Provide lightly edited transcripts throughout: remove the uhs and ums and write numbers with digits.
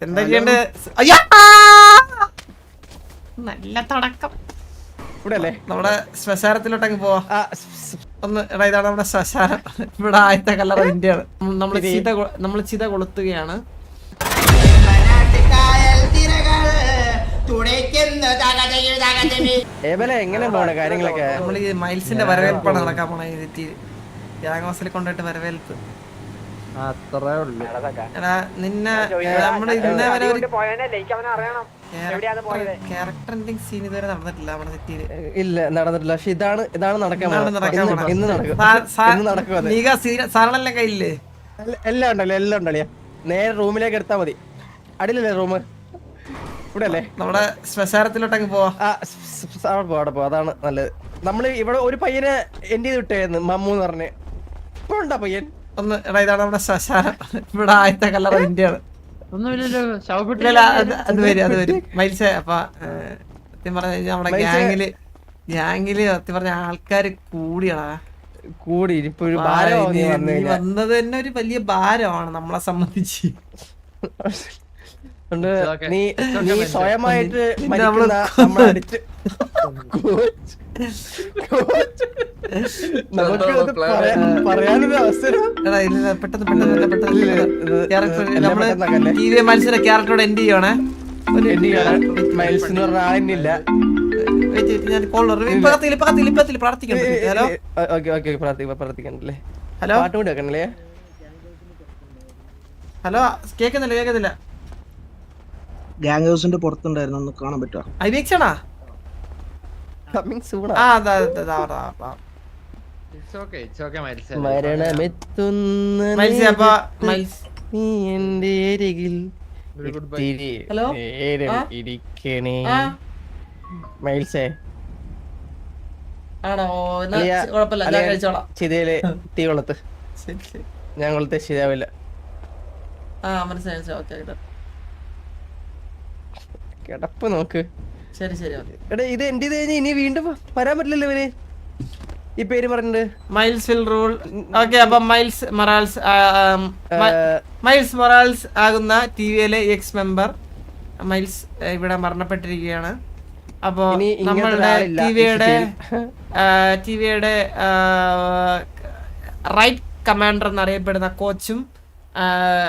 എന്തൊക്കെയുണ്ട്? അയ്യാ! നല്ല തുടക്കം. നമ്മുടെ ശ്മശാനത്തിലോട്ടങ്ങ് പോവാ. ഒന്ന് എടാ, ഇതാണ് നമ്മുടെ ശ്മശാനം. ഇവിടെ ആദ്യത്തെ കല്ലറ ഇന്ത്യയാണ്. നമ്മൾ ചിത കൊളുത്തുകയാണ്. നമ്മൾ ഈ മൈൽസിന്റെ വരവേൽപ്പാണ് നടക്കാൻ പോണ. ഗ്യാങ് ഹൗസിൽ കൊണ്ടുപോയിട്ട് വരവേൽപ്പ്. എടാ നിന്നെ നമ്മള് ഇന്നേ വരെ ക്യാരക്ടർ എന്തെങ്കിലും സീൻ ഇതുവരെ നടന്നിട്ടില്ല നമ്മുടെ സിറ്റിയില്. ഇല്ല നടന്നിട്ടില്ല. പക്ഷെ ഇതാണ് നടക്കാൻ സാധനം കയ്യില്ലേ? എല്ലാം ഉണ്ടല്ലേ. നേരെ റൂമിലേക്ക് എടുത്താ മതി. അടിയിലല്ലേ റൂം? ഇവിടെ അല്ലേ? നമ്മുടെ ശ്മശാനത്തിലോട്ടങ്ങ് പോവാ. അവിടെ പോവാ, അതാണ് നല്ലത്. നമ്മള് ഇവിടെ ഒരു പയ്യനെ എന്റെ ചെയ്ത് വിട്ടായിരുന്നു, മമ്മു എന്ന് പറഞ്ഞ്. ഇപ്പൊ ഉണ്ടാ പയ്യൻ? ഒന്ന് എടാ, ഇതാണ് നമ്മുടെ ശ്മശാനം. ഇവിടെ ആദ്യത്തെ കല്ലറ ഇന്ത്യയാണ്. അത് വരും മൈൽസേ. അപ്പൊ സത്യം പറഞ്ഞ നമ്മുടെ ഗ്യാങ്ങില് സത്യം പറഞ്ഞ ആൾക്കാര് കൂടി ഇപ്പൊ ഒരു ഭാരം വന്നത് തന്നെ ഒരു വലിയ ഭാരമാണ് നമ്മളെ സംബന്ധിച്ച്. നീ സ്വയമായിട്ട് പറയാനൊരു അവസരം. മത്സര ക്യാരക്ടറോട് എൻഡ് ചെയ്യണേ. മൈൽസ് ആളില്ല. പ്രാർത്ഥിക്കണ്ടല്ലേ? ഹലോ പാട്ട് കൂടി വെക്കണല്ലേ? ഹലോ, കേക്കുന്നില്ല. ഗ്യാങ് ഹൗസിന്റെ പുറത്തുണ്ടായിരുന്നു, ഒന്ന് കാണാൻ പറ്റുമോ? ഐവിക്സാണോ? ചിതയില് തീ കൊളുത്ത്. ഞാൻ കൊളുത്ത് ശരിയാവില്ല. കിടപ്പ് നോക്ക്. ശരി എടാ, ഇത് എന്റെ കഴിഞ്ഞ് ഇനി വീണ്ടും വരാൻ പറ്റില്ലല്ലോ ഇവര്. ഈ പേര് പറഞ്ഞിട്ട് മൈൽസ് വിൽ റൂൾ. ഓക്കെ, അപ്പൊ മൈൽസ് മൊറാൽസ് ആകുന്ന ടിവിയിലെ എക്സ് മെമ്പർ മൈൽസ് ഇവിടെ മരണപ്പെട്ടിരിക്കുകയാണ്. അപ്പോ നമ്മളുടെ ടിവിയുടെ റൈറ്റ് കമാൻഡർ എന്നറിയപ്പെടുന്ന കോച്ചും,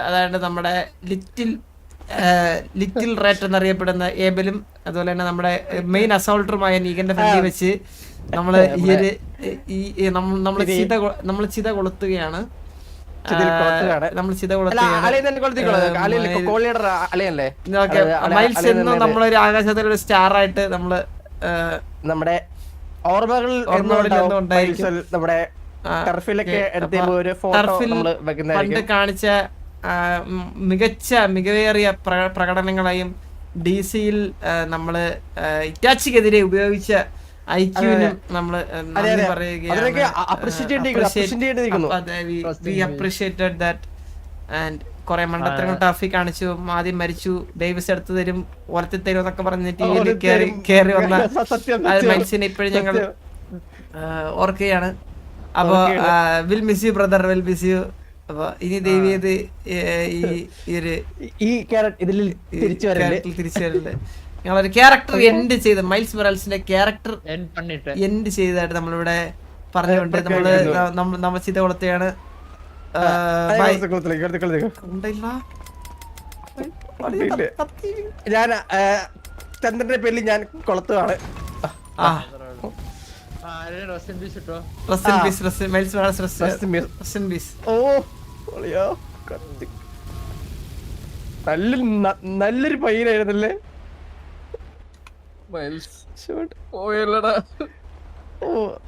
അതായത് നമ്മുടെ ലിറ്റിൽ റേറ്റ് എന്നറിയപ്പെടുന്ന ഏബലും, അതുപോലെ തന്നെ നമ്മുടെ മെയിൻ അസോൾട്ടറുമായ നീഗന്റെ ഫ്രണ്ടിൽ വെച്ച് നമ്മള് നമ്മൾ ചിത കൊളുത്തുകയാണ്. മൈൽസ് എന്നും നമ്മളൊരു ആകാശത്തിലൊരു സ്റ്റാർ ആയിട്ട് നമ്മള് നമ്മുടെ ഓർമ്മകളിൽ പണ്ട് കാണിച്ച മികവേറിയ പ്രകടനങ്ങളെയും DC-യിൽ നമ്മള് ഇറ്റാച്ചിക്കെതിരെ ഉപയോഗിച്ച ഐക്യുവിനും നമ്മള് കുറെ മണ്ടത്തരങ്ങൾ ടർഫി കാണിച്ചു. ആദ്യം മരിച്ചു, ഡേവിസ് എടുത്തു തരും, ഉറത്തി തരും എന്നൊക്കെ പറഞ്ഞ് ടിവിയിൽ കയറി വന്ന മൈൽസിനെ ഇപ്പോഴും ഞങ്ങൾ ഓർക്കുകയാണ്. അപ്പൊ will miss you brother, will miss you. അപ്പൊ ഇനി ദൈവീയത് തിരിച്ചു വരരുത്. ഞങ്ങളൊരു ക്യാരക്ടർ എൻഡ് ചെയ്ത് മൈൽസ് മൊറാൽസിന്റെ ക്യാരക്ടർ എൻഡ് ചെയ്തതായിട്ട് നമ്മളിവിടെ പറഞ്ഞുകൊണ്ട് നമ്മൾ ചിത കൊളുത്തുകയാണ്. ഞാൻ ചന്ദ്രന്റെ പേരിൽ ഞാൻ കൊളുത്തുകയാണ്. നല്ലൊരു പയ്യനായിരുന്നല്ലേ.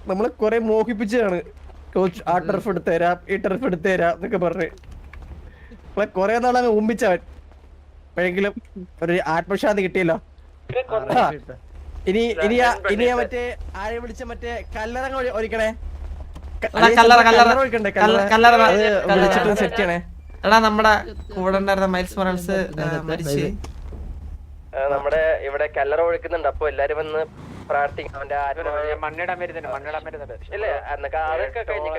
നമ്മളെ കൊറേ മോഹിപ്പിച്ചാണ് കോച്ച്. ആ ടർഫ് എടുത്തുതരാം, ഈ ടർഫ് എടുത്തുതരാം എന്നൊക്കെ പറഞ്ഞ് നമ്മളെ കൊറേ നാളങ്ങ് ഊമ്പിച്ചവൻ. എപ്പോഴെങ്കിലും ഒരു ആത്മശാന്തി കിട്ടിയല്ലോ. ഇനി മറ്റേ ആരെ വിളിച്ച മറ്റേ കല്ലറ ഒരിക്കണേ. സെറ്റ് ചെയ്യണേ. എടാ, നമ്മുടെ കൂടെ ഉണ്ടായിരുന്ന മൈൽസ് മൊറാൽസ് മരിച്ച് നമ്മുടെ ഇവിടെ കല്ലറ ഒഴുക്കുന്നുണ്ട്. അപ്പൊ എല്ലാരും വന്ന് പ്രാർത്ഥിക്കും. അവന്റെ മണ്ണിടാൻ വരുന്നുണ്ട്. ഇല്ല, അതൊക്കെ കഴിഞ്ഞ്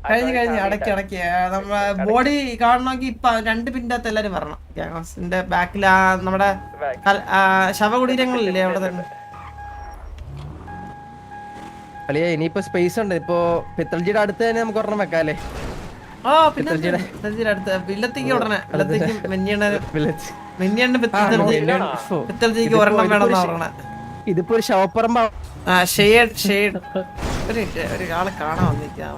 കഴിഞ്ഞ് അടക്കി നമ്മളെ ബോഡി കാണണമെങ്കിൽ ഇപ്പൊ 2 മിനിറ്റ് അകത്ത് എല്ലാരും വരണം. ഗ്യാങ്സിന്റെ ബാക്കിൽ നമ്മുടെ ശവകുടീരങ്ങളില്ലേ അവിടെ തന്നെ. അളിയ ഇനിയിപ്പോ സ്പേസ് ഉണ്ട്. ഇപ്പൊ പിത്തൾജിയുടെ അടുത്ത് തന്നെ നമുക്ക് ഒരെണ്ണം വെക്കാല്ലേ? ഓ പിന്നെ അടുത്ത് വില്ലത്തേക്ക് ഉടനെ വില്ലത്തേക്ക് പിത്തൾജിക്ക് ഒരെണ്ണം വേണമെന്ന് പറഞ്ഞ. ഇതിപ്പോ ഒരു ശവപ്പറമ്പ. ഷെയ്ഡ് ഒരാളെ കാണാൻ വന്നിരിക്കാം.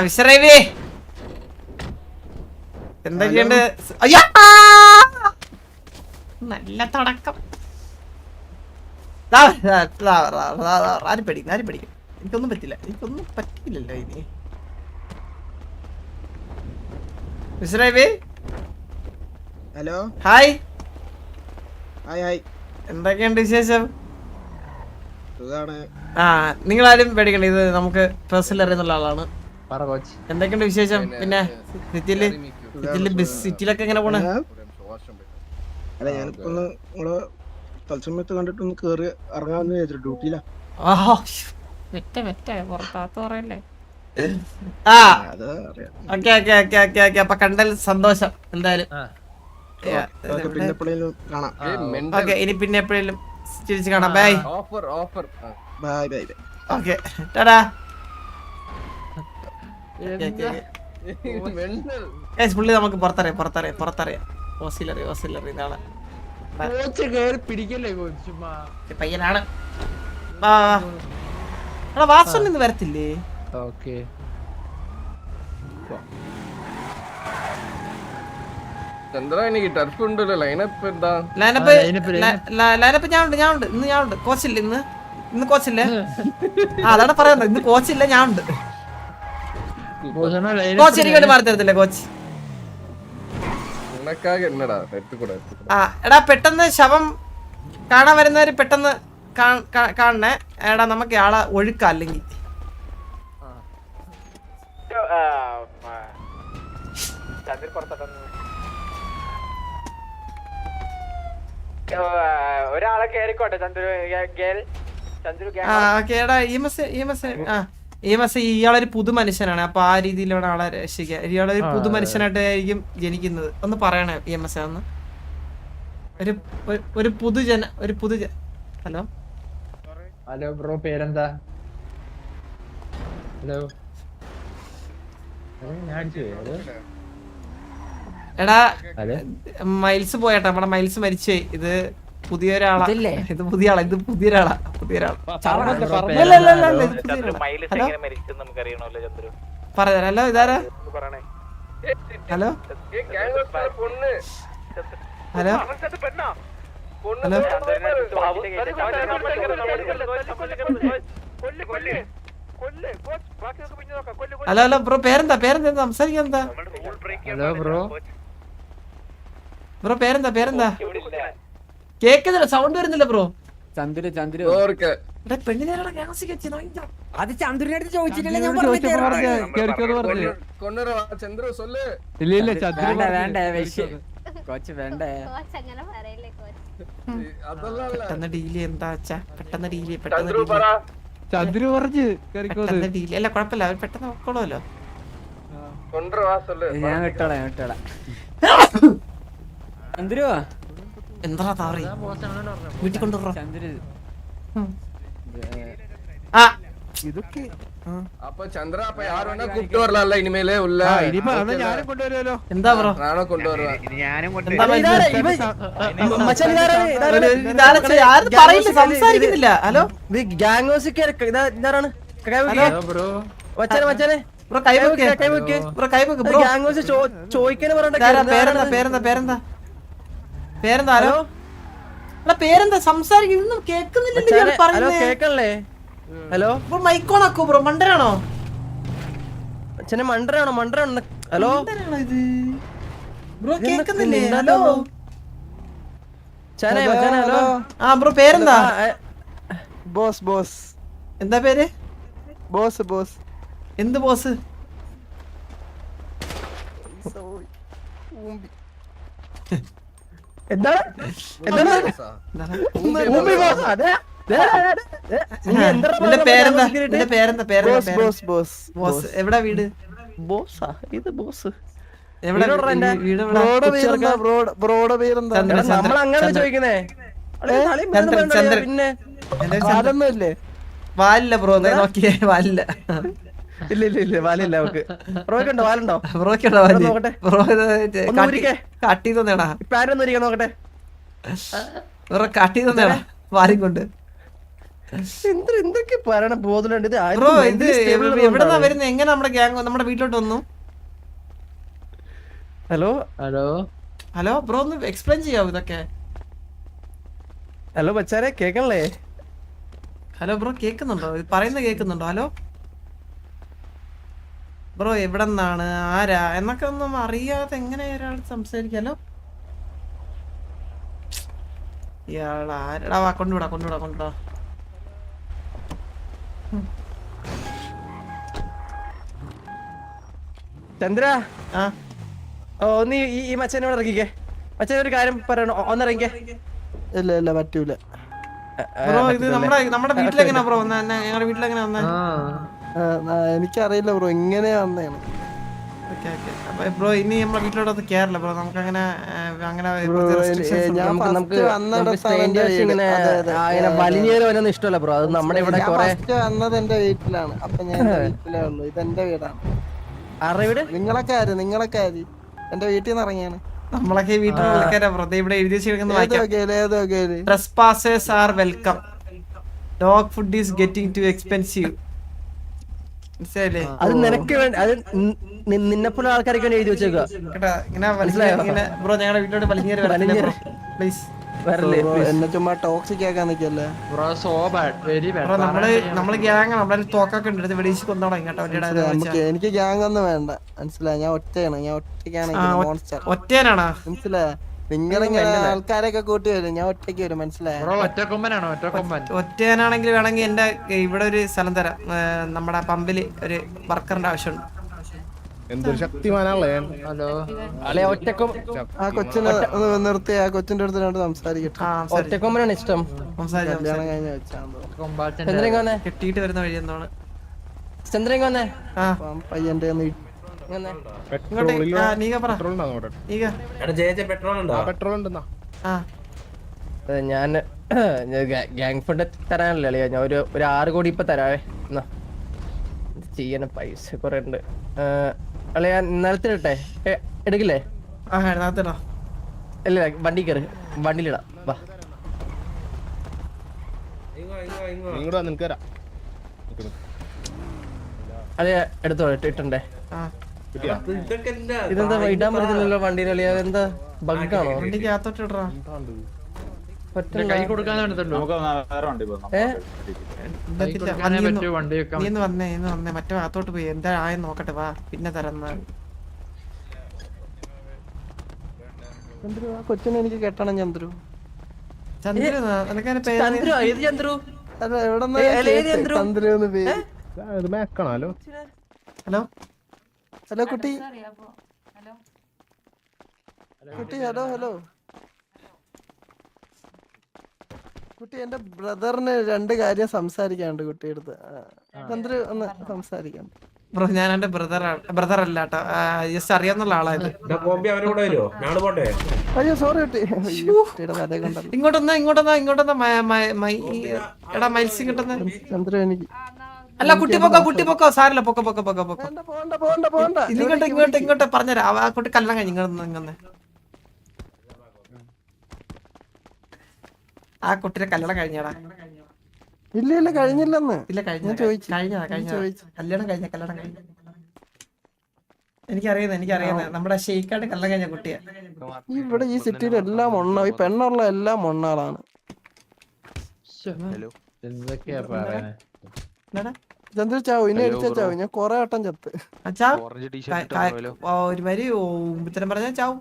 വിശ്രവി എന്തൊക്കെയുണ്ട്? അയ്യോ നല്ല തുടക്കം. ആരും പേടിക്കും എനിക്കൊന്നും പറ്റില്ലല്ലോ ഇനി. വിശ്രവി ഹലോ ഹായ് ഹായ് എന്തൊക്കെയുണ്ട് വിശേഷം? സുഖാണ്. നിങ്ങളാരും പേടിക്കണ്ട, ഇത് നമുക്ക് പേഴ്സണൽ അറിയുന്നുള്ള ആളാണ്. എന്തൊക്കെയുണ്ട് വിശേഷം? പിന്നെ സിറ്റിയിലൊക്കെ എങ്ങനെ പോണേ? അല്ല ഞാനിപ്പോ നിങ്ങള് തത്സമയത്ത് കണ്ടിട്ടൊന്ന് കേറി ഇറങ്ങാന്ന് വിചാരിച്ചു. ഡ്യൂട്ടിയിലാ. അപ്പൊ കണ്ടൽ സന്തോഷം എന്തായാലും. പിന്നെ എപ്പോഴേലും കാണാം. ഇനി പിന്നെ എപ്പോഴേലും തിരിച്ച് കാണാം. Bye bye bye. Okay tada. പുള്ളി നമുക്ക് പുറത്തറിയാം. ഓസിലറി നാളെ പയ്യനാണ്. വാസൻ ഇന്ന് വരത്തില്ലേ? ലൈനപ്പ് ഞാനുണ്ട്. ഇന്ന് കോച്ചില്ല. ഇന്ന് കോച്ചില്ലേ? അതാണ് പറയുന്നത്. ഇന്ന് കോച്ചില്ല, ഞാനുണ്ട്. കോച്ച് എനിക്ക് വേണ്ടി മാറി തരത്തില്ലേ കോച്ച്? എടാ പെട്ടെന്ന് ശവം കാണാൻ വരുന്നവര് പെട്ടെന്ന് കാണണേ. എടാ നമുക്ക് ആളെ ഒഴുക്കാം അല്ലെങ്കിൽ. ഒരാളെ കേറിക്കോട്ടെ. ഇയാളൊരു പുതു മനുഷ്യനാണ്. അപ്പൊ ആ രീതിയിലാണ് ആളെ രക്ഷിക്കുക. ഇയാളൊരു പുതു മനുഷ്യനായിട്ട് ആയിരിക്കും ജനിക്കുന്നത്. ഒന്ന് പറയണേ EMS ഒന്ന്. ഒരു പുതുജന ഹലോ ബ്രോ പേരെന്താ? ഹലോ എടാ മൈൽസ് പോയട്ടെ. നമ്മുടെ മൈൽസ് മരിച്ചുപോയി. ഇത് പുതിയൊരാളാ. ഇത് പുതിയൊരാളാ. പറഞ്ഞോ. ഹലോ ഇതാരാ? ഹലോ ഹലോ ഹലോ ബ്രോ പേരെന്താ സംസാരിക്കാ? ഹലോ ബ്രോ പേരെന്താ? കേക്കുന്നില്ല, സൗണ്ട് വരുന്നില്ല ബ്രോ. ചന്ദ്രു പെണ്ണിനേരാണ് അത് ചന്ദ്രന്റെ അടുത്ത് ചോദിച്ചിട്ടില്ല. ഞാൻ വേണ്ടേ കോച്ച് വേണ്ടേ? പെട്ടെന്ന് ഡീല് എന്താ വെച്ചാ പെട്ടെന്ന് ഡീല് ചന്ദ്രു പറഞ്ഞു ഡീല്. അല്ല കുഴപ്പമില്ല, അവർ പെട്ടെന്ന് നോക്കണമല്ലോ. ഞാൻ വിട്ടോളാം. ചന്ദ്രു എന്താ താറി വീട്ടിൽ കൊണ്ടുപോകാം. ചന്ദ്രു ഇതൊക്കെ അപ്പൊ ചന്ദ്ര അപ്പൊ യാരും കൂപ്പിട്ട് വരലല്ല ഇനിമേലെ ഉള്ള ഞാനും കൊണ്ടുവരുമല്ലോ. എന്താ ബ്രോ? നാണോ കൊണ്ടുവരുവാ. സംസാരിക്കുന്നില്ല. ഹലോ പേരെന്താ? പേരെന്താ? സംസാരിക്കുന്നു കേക്കുന്നില്ലേ? ഹലോ മൈക്കോണാക്കോ ബ്രോ? മണ്ടരാണോ? മണ്ടരാണോ? ഹലോ ഇത് ബ്രോ കേക്കുന്നില്ലേ? Hello hello. ബ്രോ പേരെന്താ? ബോസ്. എന്താ പേര്? ബോസ്. എന്ത് ബോസ്? എന്താണ് എന്താണ് ഊമ്പി ബോസ് അതെ നിന്റെ പേരെന്താ നിന്റെ പേരെന്താ പേരെന്താ ബോസ് എവിടാ വീട് ബോസാ ഇത് ബോസ് എവിടെ വീട് എവിടാ? ചന്ദ്രൻ, ചന്ദ്രൻ, നമ്മൾ അങ്ങനെ ചോദിക്കുന്നേ ചന്ദ്രൻ, ചന്ദ്രൻ. പിന്നെ എന്റെ ചന്ദ്രൻ. വാലില്ല ബ്രോ നോക്കിയേ വാലില്ല ഇല്ല ഇല്ല ഇല്ല വാലില്ല അവക്ക് ബ്രോയ്ക്കുണ്ടോ വാലുണ്ടോ ബ്രോക്കുണ്ടോ വാല് നോക്കട്ടെ. ബ്രോ ഒന്ന് ഊരിക്കേ. കാട്ടി തന്നേടാ ഇപ്പൊ ആരൊന്നും ഇരിക്കാൻ നോക്കട്ടെ ബ്രോ കാട്ടി തന്നേടാ വാലും കൊണ്ട് എന്തൊക്കെ പറയണ ബോധമുണ്ട് ഇത് ബ്രോ ഇത് എവിടെന്നാ വരുന്നത് എങ്ങനെ നമ്മുടെ ഗ്യാങ് നമ്മുടെ വീട്ടിലോട്ട് വന്നു ഹലോ ഹലോ ബ്രോ ഒന്ന് എക്സ്പ്ലെയിൻ ചെയ്യാവോ ഇതൊക്കെ ഹലോ ബച്ചാരെ കേക്കണല്ലേ ഹലോ ബ്രോ കേക്കുന്നുണ്ടോ ഇത് പറയുന്നത് കേക്കുന്നുണ്ടോ ഹലോ ബ്രോ എവിടെ നിന്നാണ് ആരാ എന്നൊക്കെ ഒന്നും അറിയാതെ എങ്ങനെ ഒരാൾ സംസാരിക്കാലോ ഇയാൾ ആരടാ വാ കൊണ്ടുവിടാ ചന്ദ്ര ആ ഓ നീ ഈ മച്ചനോട് ഇറങ്ങിക്കേ മച്ചൻ ഒരു കാര്യം പറയണോ ഒന്നിറങ്ങിക്കേ ഇല്ല പറ്റൂല ബ്രോ ഇത് നമ്മുടെ വീട്ടിലെങ്ങനെയാ ബ്രോ ഞങ്ങളുടെ വീട്ടിലെങ്ങനെ വന്നേ എനിക്കറിയില്ല ബ്രോ ഇങ്ങനെയാ വന്നേണ് ഓക്കെ ബ്രോ ഇനി നമ്മുടെ വീട്ടിലോട്ട് കേറില്ല ബ്രോ നമുക്ക് അങ്ങനെ അങ്ങനെ ഞാൻ നമുക്ക് first വന്നിടത്താണ് strangers എൻ്റെ ഇങ്ങനെ വീട്. അതെ. വലിഞ്ഞേരൊന്നും ഇഷ്ടമല്ല ബ്രോ അത് നമ്മുടെ ഇവിടെ ഞാൻ കൊറേ first വന്നത് എന്റെ വീട്ടിലാണ് അപ്പൊ ഞാൻ എന്റെ വീട്ടിലേ ഉള്ളൂ ഇതെന്റെ വീടാണ് ആരുടെ വീട് നിങ്ങളൊക്കെ ആര് എന്റെ വീട്ടിൽ നിന്ന് ഇറങ്ങിയാണ് നമ്മളൊക്കെ വീട്ടിൽ വിളിക്കാനാ ബ്രോ ഇവിടെ എഴുതി വെച്ചിരിക്കുന്ന വായിക്കാം ഏതോ Trespassers are welcome. Dog food is getting too expensive. മനസ്സിലായില്ലേ? അത് നിനക്ക് വേണ്ടി അത് നിന്നെപ്പോലെ ആൾക്കാർക്ക് വേണ്ടി എഴുതി വെച്ചേക്കുക കേട്ടാ ഇങ്ങനെ ബ്രോ ഞങ്ങളുടെ വീട്ടിലോട്ട് വലിഞ്ഞേറി വരത്തില്ലേ ബ്രോ പ്ലീസ് വരല്ലേ എന്നെ ചുമ്മാ ടോക്സിക് ആക്കാൻ നിക്കല്ലേ ബ്രോ നമ്മള് ഗ്യാങ് നമ്മളെ തോക്കൊക്കെ ഉണ്ട് വെടിച്ച് കൊന്നോളാം കേട്ടോ വണ്ടിയുടെ എനിക്ക് ഗ്യാങ് ഒന്നും വേണ്ട മനസ്സിലായി ഞാൻ ഒറ്റയ്ക്കാണ് മോൺസ്റ്റർ ഒറ്റേനാണോ മനസ്സിലായ നിങ്ങളിങ്ങനെ ആൾക്കാരൊക്കെ കൂട്ടി വരും ഞാൻ ഒറ്റയ്ക്ക് വരും മനസ്സിലായ ഒറ്റേനാണെങ്കിൽ വേണമെങ്കിൽ എന്റെ ഇവിടെ ഒരു സ്ഥലം തരാം നമ്മുടെ പമ്പില് ഒരു വർക്കറിന്റെ ആവശ്യമുണ്ട് എന്തൊരു ശക്തിമാനാണല്ലേ അല്ലെ ഒറ്റക്കും ആ കൊച്ചിനെ ഒന്ന് നിർത്തി ആ കൊച്ചിന്റെ അടുത്ത് രണ്ട് സംസാരിക്കട്ടെ ഒറ്റക്കൊമ്പനാണ് ഇഷ്ടം കല്യാണം കഴിഞ്ഞ വെച്ചാൽ ചന്ദ്രൻ വന്നേ കെട്ടിയിട്ട് വരുന്ന വഴി എന്താണ് ചന്ദ്രൻ വന്നേ ആ പയ്യന്റെ ഇങ്ങോട്ട് നീക പറ നീക പെട്രോൾ ഉണ്ടെന്നാ ആ ഞാൻ ഗ്യാങ് ഫണ്ട് തരാനല്ലേ അളിയാ ഞാൻ ഒരു 6 കോടി ഇപ്പൊ തരാവേ എന്നാ ചെയ്യണ പൈസ കൊറേ ഉണ്ട് അളിയാ നിലത്തിൽ ഇട്ടെ എടുക്കില്ലേ ആ എഴുതാത്തടാ ഇല്ല വണ്ടി കയറി വണ്ടിയിലിടാം വാ നിങ്ങടാ നിനക്കരാ അളിയാ എടുത്തോ ഇട്ടണ്ടേ ആ ഇതെന്താ ഇടാൻ പറ്റുന്നില്ലല്ലോ വണ്ടിയിൽ അളിയാ എന്താ ബഗ്ഗാണോ വണ്ടിക്ക് അകത്തോട്ട് ഇടറാ കൈ കൊടുക്കാനെടുത്തല്ലോ നീ വന്നേ മറ്റേ അകത്തോട്ട് പോയി എന്താ ആയെന്ന് നോക്കട്ടെ വാ പിന്നെ തരന്ന ചന്ദ്രു ആ കൊച്ചിനെ എനിക്ക് കെട്ടണം ചന്ദ്രു ചന്ദ്രു നിനക്കതിന്റെ പേര് ചന്ദ്രു ഏത് ചന്ദ്രു അല്ല എവിടെ ചന്ദ്രു എന്ന് പേര് ഇത് മേക്കണല്ലോ ഹലോ ഹലോ കുട്ടി ഹലോ കുട്ടി എന്റെ ബ്രദറിന് 2 കാര്യം സംസാരിക്കാണ്ട് കുട്ടിയെടുത്ത് ചന്ദ്രു ഒന്ന് സംസാരിക്കാം ബ്രോ ഞാൻ എന്റെ ബ്രദർ അല്ല കേട്ടോ ജസ്റ്റ് അറിയാന്നുള്ള ആളായത് അയ്യോ സോറി കുട്ടി കുട്ടിയുടെ തലേ കൊണ്ടല്ല ഇങ്ങോട്ടൊന്നാ എടാ മൈൽസ് ഇങ്ങോട്ടൊന്ന് ചന്ദ്രു എനിക്ക് അല്ല കുട്ടി പൊക്കോ സാരല്ല പൊക്കോ പോണ്ട ഇങ്ങോട്ട് പറഞ്ഞുതരാം ആ കുട്ടി കല്യാണം കഴിഞ്ഞു ഇങ്ങനെ ആ കുട്ടിയുടെ കല്യാണം കഴിഞ്ഞാടാ ഇല്ല കഴിഞ്ഞില്ലെന്ന് ഇല്ല കഴിഞ്ഞ കല്യാണം കഴിഞ്ഞ എനിക്കറിയുന്നത് നമ്മുടെ ഷെയ്ക്കായിട്ട് കല്യാണം കഴിഞ്ഞ കുട്ടിയാ ഇവിടെ ഈ സിറ്റിയിൽ എല്ലാം ഈ പെണ്ണുള്ള എല്ലാം മൊണ്ണാളാണ് ചന്ദ്ര ചാവു ഇനി അടിച്ചാ ചാവു ഞാൻ കൊറേ വട്ടം ചത്ത് ഒരു വരി ഉത്തരം പറഞ്ഞാ ചാവും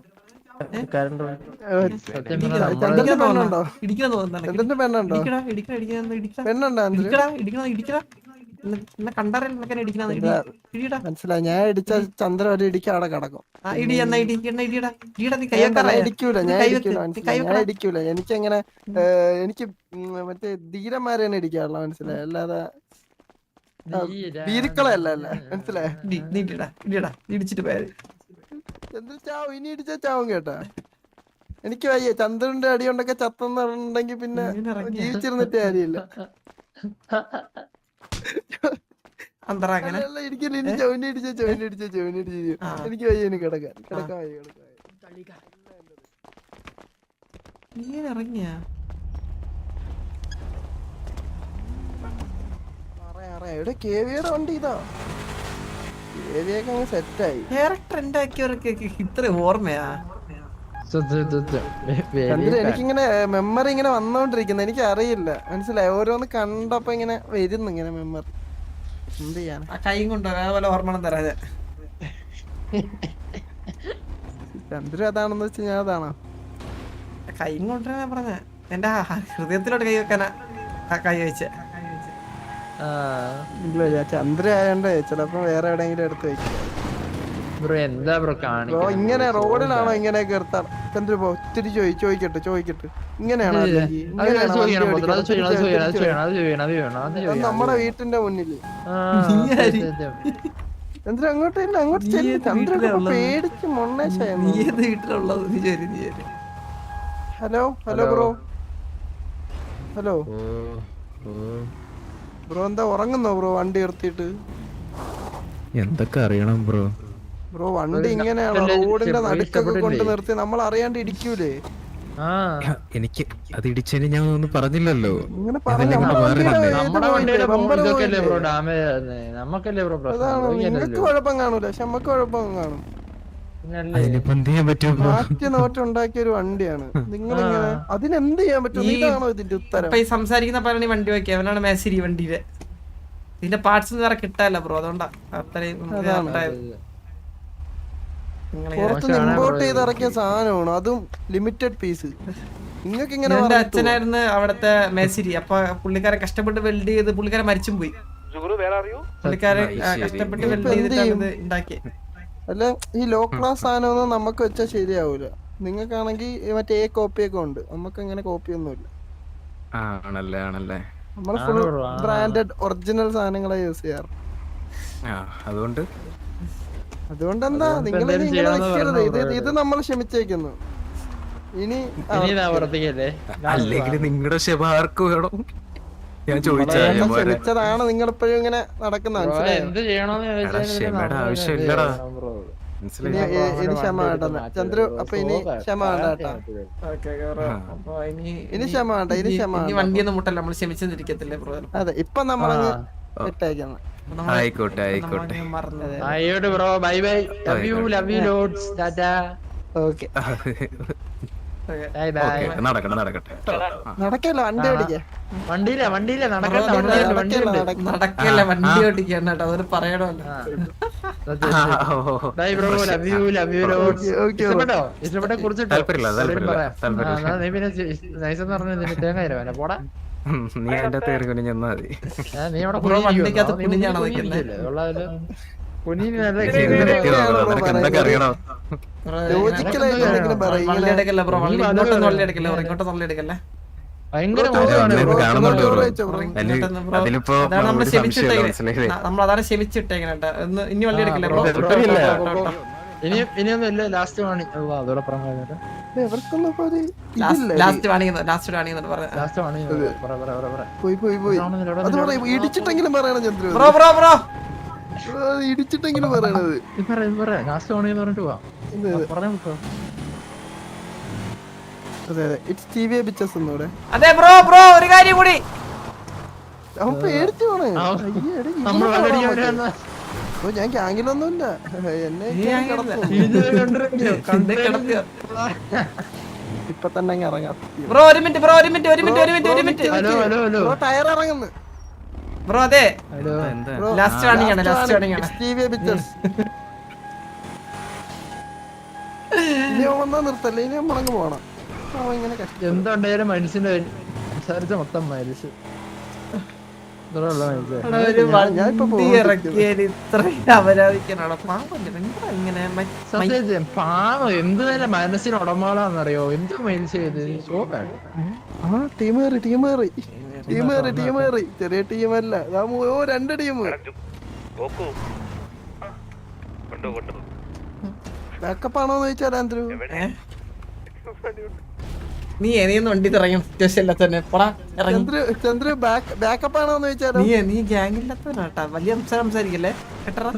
ചന്ദ്രന്റെ പെണ്ണുണ്ടോ ഇടിക്കണം തോന്നുന്നു ചന്ദ്രന്റെ പെണ്ണുണ്ടോ പെണ്ണുണ്ടോ എന്നെ കണ്ടറിയാൻ ഇടിക്കണ ഇടിയടാ. മനസ്സിലായി, ഞാൻ ഇടിച്ച ചന്ദ്രൻ ഒരു ഇടിക്ക് അവിടെ കിടക്കും. ആ ഇടി എന്നാ ഇടി എണ്ണ ഇടിയടാ. ഇടിയടാ നീ ഞാൻ കയ്യൊക്കെ ഇടിക്കൂല, ഞാൻ ഇടിക്കൂല, മനസ്സിലായി, ഞാൻ ഇടിക്കൂല. എനിക്കങ്ങനെ എനിക്ക് മറ്റേ ധീരന്മാരെയാണ് ഇടിക്കാറുള്ള, മനസ്സിലായി, അല്ലാതെ ഭീരുക്കളെ അല്ല, മനസ്സിലായി. ഇടിയടാ ഇടിച്ചിട്ട് പോയത്. ചന്ദ്രൻ ചാവും, ഇനി ഇടിച്ചാ ചാവും കേട്ടാ. എനിക്ക് വയ്യ, ചന്ദ്രന്റെ അടി കൊണ്ടൊക്കെ ചത്തെന്നുണ്ടെങ്കിൽ പിന്നെ ജീവിച്ചിരുന്നിട്ട് കാര്യമില്ല. അന്തറാങ്ങനെ അല്ല, ഇടിക്കില്ല, ഇനി ചവിനി ഇടിച്ച എനിക്ക് വയ്യ, എനിക്ക് കിടക്കാൻ വയ്യ. ഇറങ്ങിയ ഇവിടെ കേവിയുടെ വണ്ടി ഇതാ, കേവിയൊക്കെ അങ്ങ് സെറ്റായി. ക്യാരക്ടർ ഉണ്ടാക്കിയവർക്ക് ഇത്ര ഓർമ്മയാ. ചന്ദ്രൻ എനിക്കിങ്ങനെ മെമ്മറി ഇങ്ങനെ വന്നോണ്ടിരിക്കുന്നു, എനിക്ക് അറിയില്ല, മനസ്സിലായി. ഓരോന്ന് കണ്ടപ്പോ ഇങ്ങനെ വരുന്നു, ഇങ്ങനെ മെമ്മറി. എന്ത് ചെയ്യാൻ, ആ കൈ കൊണ്ടോ അതേപോലെ ഓർമ്മ തരാതെ. ചന്ദ്രൻ അതാണെന്ന് വെച്ച് ഞാൻ അതാണോ? കൈ കൊണ്ടുവരാനാ പറഞ്ഞ, എന്റെ ഹൃദയത്തിലോട്ട് കൈ വെക്കാനാ കൈ വെച്ച. ഇല്ല, ചന്ദ്രൻ ആയോണ്ട് ചിലപ്പോ വേറെ എവിടെയെങ്കിലും എടുത്ത് വെക്കും. ബ്രോ എന്താ ബ്രോ ബ്രോ ഇങ്ങനെ റോഡിലാണോ ഇങ്ങനെയൊക്കെ നിർത്താൻ? ചന്ദ്ര പോ, ഒത്തിരി ചോദിക്കട്ടെ, ഇങ്ങനെയാണോ? നമ്മുടെ വീട്ടിന്റെ മുന്നില് ചന്ദ്ര അങ്ങോട്ട് ഇല്ല, അങ്ങോട്ട് ചന്ദ്ര പേടിച്ച് മൊണ്ണേശായിരുന്നു. വീട്ടിലുള്ളത് ഹലോ ബ്രോ, ബ്രോ എന്താ ഉറങ്ങുന്നോ ബ്രോ? വണ്ടി നിർത്തിയിട്ട് എന്തൊക്കെ അറിയണം ബ്രോ? ബ്രോ വണ്ടി ഇങ്ങനെയാണോ റോഡിന്റെ നടുക്കൊക്കെ കൊണ്ട് നിർത്തി നമ്മൾ അറിയാണ്ട് ഇടിക്കൂലേ? എനിക്ക് അത് ഇടിച്ചതിന് ഞാൻ ഒന്നും പറഞ്ഞില്ലല്ലോ. ഇങ്ങനെ നിങ്ങൾക്ക് കുഴപ്പം കാണൂല, പക്ഷെ നമ്മക്ക് കുഴപ്പം കാണും. അതിനിപ്പോ എന്ത് ചെയ്യാൻ പറ്റും? മാറ്റി നോട്ടുണ്ടാക്കിയ ഒരു വണ്ടിയാണ് നിങ്ങളിങ്ങനെ, അതിനെന്ത് ചെയ്യാൻ പറ്റും? ഇതാണോ ഇതിന്റെ ഉത്തരം? ഈ സംസാരിക്കുന്ന പറഞ്ഞ വണ്ടി വെക്കുക, അവനാണ് മേശരി വണ്ടിയിലെ. ഇതിന്റെ പാർട്സ് വേറെ കിട്ടാല്ല ബ്രോ, അതുകൊണ്ടാ അത്രയും പുറത്തുനിന്ന് ഇമ്പോർട്ട് ചെയ്ത് ഇറക്കിയ സാധനമാണ്, അതും ലിമിറ്റഡ് പീസ്. നിങ്ങൾക്ക് ഇങ്ങനെ എന്റെ അച്ഛനായിരുന്നു അവിടത്തെ മേശരി. അപ്പൊ പുള്ളിക്കാരെ കഷ്ടപ്പെട്ട് വെൽഡ് ചെയ്ത് പുള്ളിക്കാരെ മരിച്ചും പോയി. പുള്ളിക്കാരെ കഷ്ടപ്പെട്ട് വെൽഡ് ചെയ്തിട്ടാണ് ഇത് ഉണ്ടാക്കിയത്. അല്ല, ഈ ലോ ക്ലാസ് സാധനമൊന്നും നമുക്ക് വെച്ചാൽ ശരിയാവൂല. നിങ്ങൾക്കാണെങ്കിൽ മറ്റേ കോപ്പിയൊക്കെ ഉണ്ട്, നമുക്ക് അങ്ങനെ കോപ്പിയൊന്നുമില്ല. ആണല്ലേ നമ്മൾ ഫുൾ ബ്രാൻഡഡ് ഒറിജിനൽ സാധനങ്ങളെ യൂസ് ചെയ്യാറ്. അതുകൊണ്ടെന്താ നിങ്ങൾ ഇങ്ങനെ വെക്കരുത്. ഇത് നമ്മൾ ക്ഷമിച്ചേക്കുന്നു. ഇനി അല്ലെങ്കിൽ നിങ്ങളുടെ ക്ഷമാർക്ക് വേണം. ഞാൻ ക്ഷമിച്ചതാണ് നിങ്ങൾ ഇപ്പോഴും ഇങ്ങനെ നടക്കുന്നത്, ക്ഷമയുടെ ആവശ്യമില്ലടാ. ഇനി ക്ഷമ വേണ്ട ചന്ദ്രു. അപ്പൊ ഇനി ക്ഷമ വേണ്ട കേട്ടാ, ഇനി ക്ഷമ വേണ്ട, ഇനി ക്ഷമ ഇനി വണ്ടിയൊന്നും മുട്ടല്ല, നമ്മൾ ക്ഷമിച്ചെന്നിരിക്കത്തില്ലേ ബ്രോ? അതെ, ഇപ്പൊ നമ്മളങ്ങ് ഇട്ടേക്കുന്നു. ആയിക്കോട്ടെ മറന്നത് bro. Bye bye, love you loads, tata. Okay, നടക്കട്ടെ. നടക്കല്ല, വണ്ടി ഓടിക്കേ. വണ്ടിയിലെ നടക്കണ്ട, നടക്കല്ല വണ്ടി ഓടിക്കാൻ കേട്ടോ, അതൊരു പറയണമല്ലോ. Bye bro, love you loads. ഇഷ്ടപ്പെട്ട കുറിച്ച് നീ പിന്നെ നൈസ് എന്ന് പറഞ്ഞു തേങ്ങ തരാ പോടാ. നീ അതിന്റെ തേറി കുനിഞ്ഞാ മതി. നീ അവിടെ വണ്ടിക്കകത്ത് കുനിഞ്ഞാണ് നിൽക്കുന്നത്. എന്തൊക്കെ അറിയണോ? വള്ളി എടുക്കല്ലേ ബ്രോ, വള്ളി ഇങ്ങോട്ടൊന്നും വള്ളി എടുക്കല്ലേ ബ്രോ, ഇങ്ങോട്ടൊന്നും വള്ളി എടുക്കല്ലേ. ഭയങ്കര നമ്മളതാണ് ക്ഷമിച്ചിട്ടേക്കണേട്ടാ. ഇനി വള്ളി എടുക്കല്ലേ ബ്രോ? ഇനിയൊന്നും ഇല്ല, ലാസ്റ്റ് വാണി. അതോടെ ലാസ്റ്റ് വാണിങ്ങുന്നുണ്ട് പോയി ഇടിച്ചിട്ടെങ്കിലും പറയണം ചന്ദ്രു, ബ്രോ ബ്രോ ബ്രോ ഇടിച്ചിട്ടെങ്കിലും പറയണത്. ലാസ്റ്റ് വാണിന്ന് പറഞ്ഞിട്ട് പോവാം. അതെ, ഇറ്റ്സ് ടിവി ബിച്ചസ് ഒന്നൂടെ. അതെ ബ്രോ ഒരു കാര്യം കൂടി. അവൻ പേടിച്ചു പോണേ. ഞാൻ ഗ്യാങ്ങിലൊന്നുമില്ല, എന്നെ ഇപ്പൊ തന്നെ ഇറങ്ങാം ബ്രോ. ഒരു മിനിറ്റ് ടയർ ഇറങ്ങുന്നു ബ്രോ. അതെ, ലാസ്റ്റ് വാണിംഗ് ആണ്. ഇനി വന്നാ നിർത്തല്ലേ, ഇനി നമ്മളങ്ങ് പോണം. എന്തുണ്ടായാലും മനുഷ്യന്റെ സംസാരിച്ച മൊത്തം മരിച്ചു. എടാ, ഒരു വണ്ടി ഇറക്കിയാൽ ഇത്രയും അപരാധിക്കാനാണ് പാവല്ലേ എന്താ ഇങ്ങനെ സത്യം പാവം എന്ത് നേരം മനസ്സിന് ഉടമകളാന്നറിയോ എന്ത് മൈൻഡ് ചെയ്ത് ടീമേറി ചെറിയ ടീമല്ല 2 ടീം ബാക്കപ്പ് ആണോന്ന് ചോദിച്ചാൽ ആന്ത്രു നീ ഏതെങ്കിലും വണ്ടി ഇറങ്ങിയ സിറ്റുവേഷൻ ഇല്ലാത്തന്നെ പോടാ ഇറങ്ങി ചന്ദ്രു ബാക്കപ്പ് ആണോന്ന് ചോദിച്ചാലോ നീ ഗ്യാങ് ഇല്ലാത്തവനാട്ടാ വലിയ സംസാരിക്കല്ലേ കേട്ടറാ